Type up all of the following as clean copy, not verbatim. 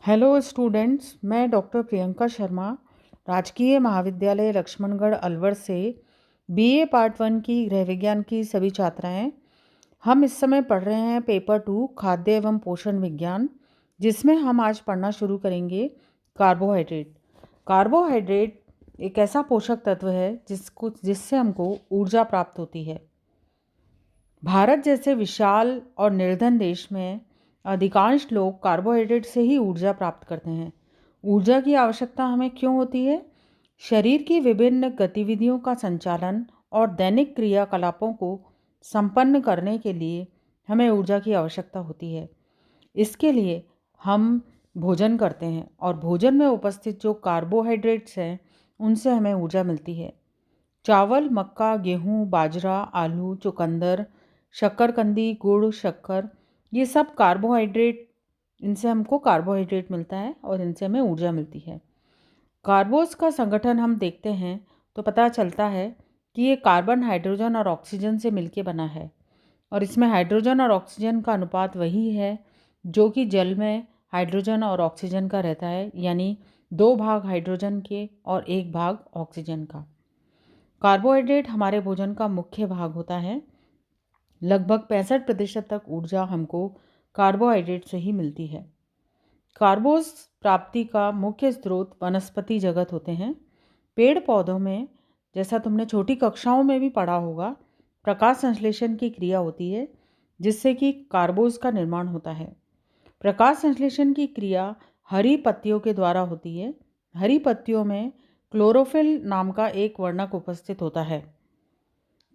Hello students, मैं doctor Priyanka Sharma राजकीय महाविद्यालय लक्ष्मणगढ़ अलवर से बीए पार्ट 1 की गृह विज्ञान की सभी छात्राएं। हम इस समय पढ़ रहे हैं पेपर 2 खाद्य एवं पोषण विज्ञान, जिसमें हम आज पढ़ना शुरू करेंगे कार्बोहाइड्रेट। कार्बोहाइड्रेट एक ऐसा पोषक तत्व है जिससे हमको ऊर्जा प्राप्त होती है। भारत जैसे विशाल और निर्धन देश में अधिकांश लोग कार्बोहाइड्रेट से ही ऊर्जा प्राप्त करते हैं। ऊर्जा की आवश्यकता हमें क्यों होती है? शरीर की विभिन्न गतिविधियों का संचालन और दैनिक क्रियाकलापों को संपन्न करने के लिए हमें ऊर्जा की आवश्यकता होती है। इसके लिए हम भोजन करते हैं और भोजन में उपस्थित जो कार्बोहाइड्रेट्स हैं उनसे हमें ऊर्जा मिलती है। चावल, मक्का, गेहूँ, बाजरा, आलू, चुकंदर, शक्करकंदी, गुड़, शक्कर, ये सब कार्बोहाइड्रेट, इनसे हमको कार्बोहाइड्रेट मिलता है और इनसे हमें ऊर्जा मिलती है। कार्बोस का संगठन हम देखते हैं तो पता चलता है कि ये कार्बन, हाइड्रोजन और ऑक्सीजन से मिलके बना है और इसमें हाइड्रोजन और ऑक्सीजन का अनुपात वही है जो कि जल में हाइड्रोजन और ऑक्सीजन का रहता है, यानी 2 भाग हाइड्रोजन के और 1 भाग ऑक्सीजन का। कार्बोहाइड्रेट हमारे भोजन का मुख्य भाग होता है। लगभग 65% तक ऊर्जा हमको कार्बोहाइड्रेट से ही मिलती है। कार्बोस प्राप्ति का मुख्य स्रोत वनस्पति जगत होते हैं। पेड़ पौधों में, जैसा तुमने छोटी कक्षाओं में भी पढ़ा होगा, प्रकाश संश्लेषण की क्रिया होती है जिससे कि कार्बोस का निर्माण होता है। प्रकाश संश्लेषण की क्रिया हरी पत्तियों के द्वारा होती है। हरी पत्तियों में क्लोरोफिल नाम का एक वर्णक उपस्थित होता है।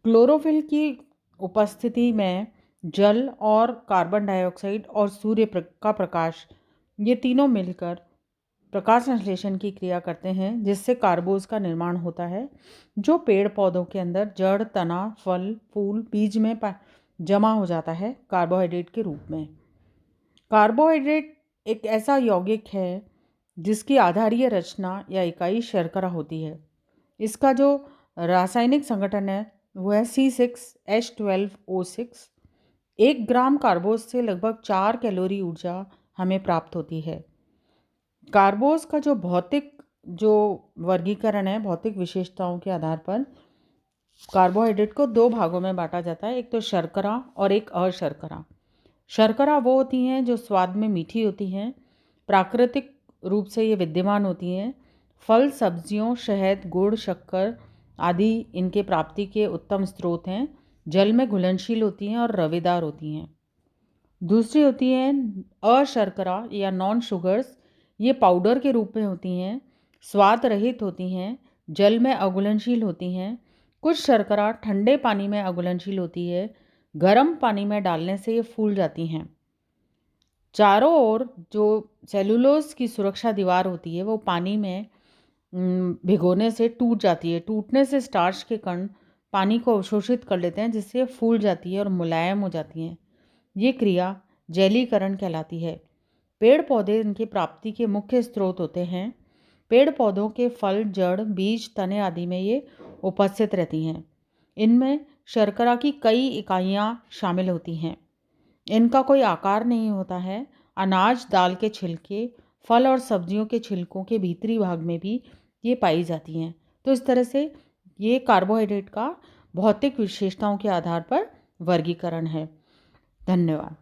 क्लोरोफिल की उपस्थिति में जल और कार्बन डाइऑक्साइड और सूर्य का प्रकाश, ये तीनों मिलकर प्रकाश संश्लेषण की क्रिया करते हैं जिससे कार्बोस का निर्माण होता है, जो पेड़ पौधों के अंदर जड़, तना, फल, फूल, बीज में जमा हो जाता है कार्बोहाइड्रेट के रूप में। कार्बोहाइड्रेट एक ऐसा यौगिक है जिसकी आधारीय रचना या इकाई शर्करा होती है। इसका जो रासायनिक संगठन है वो है C6H12O6। 1 ग्राम कार्बोस से लगभग 4 कैलोरी ऊर्जा हमें प्राप्त होती है। कार्बोस का जो भौतिक वर्गीकरण है, भौतिक विशेषताओं के आधार पर कार्बोहाइड्रेट को 2 भागों में बांटा जाता है, एक तो शर्करा और एक अशर्करा। शर्करा वो होती हैं जो स्वाद में मीठी होती हैं, प्राकृतिक रूप से ये विद्यमान होती हैं। फल, सब्जियों, शहद, गुड़, शक्कर आदि इनके प्राप्ति के उत्तम स्रोत हैं। जल में घुलनशील होती हैं और रवेदार होती हैं। दूसरी होती हैं अशर्करा या नॉन शुगर्स। ये पाउडर के रूप में होती हैं, स्वाद रहित होती हैं, जल में अघुलनशील होती हैं। कुछ शर्करा ठंडे पानी में अघुलनशील होती है, गर्म पानी में डालने से ये फूल जाती हैं। चारों ओर जो सेलुलोज की सुरक्षा दीवार होती है वो पानी में भिगोने से टूट जाती है। टूटने से स्टार्च के कण पानी को अवशोषित कर लेते हैं जिससे फूल जाती है और मुलायम हो जाती हैं। ये क्रिया जैलीकरण कहलाती है। पेड़ पौधे इनकी प्राप्ति के मुख्य स्रोत होते हैं। पेड़ पौधों के फल, जड़, बीज, तने आदि में ये उपस्थित रहती हैं। इनमें शर्करा की कई इकाइयाँ शामिल होती हैं। इनका कोई आकार नहीं होता है। अनाज, दाल के छिलके, फल और सब्जियों के छिलकों के भीतरी भाग में भी ये पाई जाती हैं। तो इस तरह से ये कार्बोहाइड्रेट का भौतिक विशेषताओं के आधार पर वर्गीकरण है। धन्यवाद।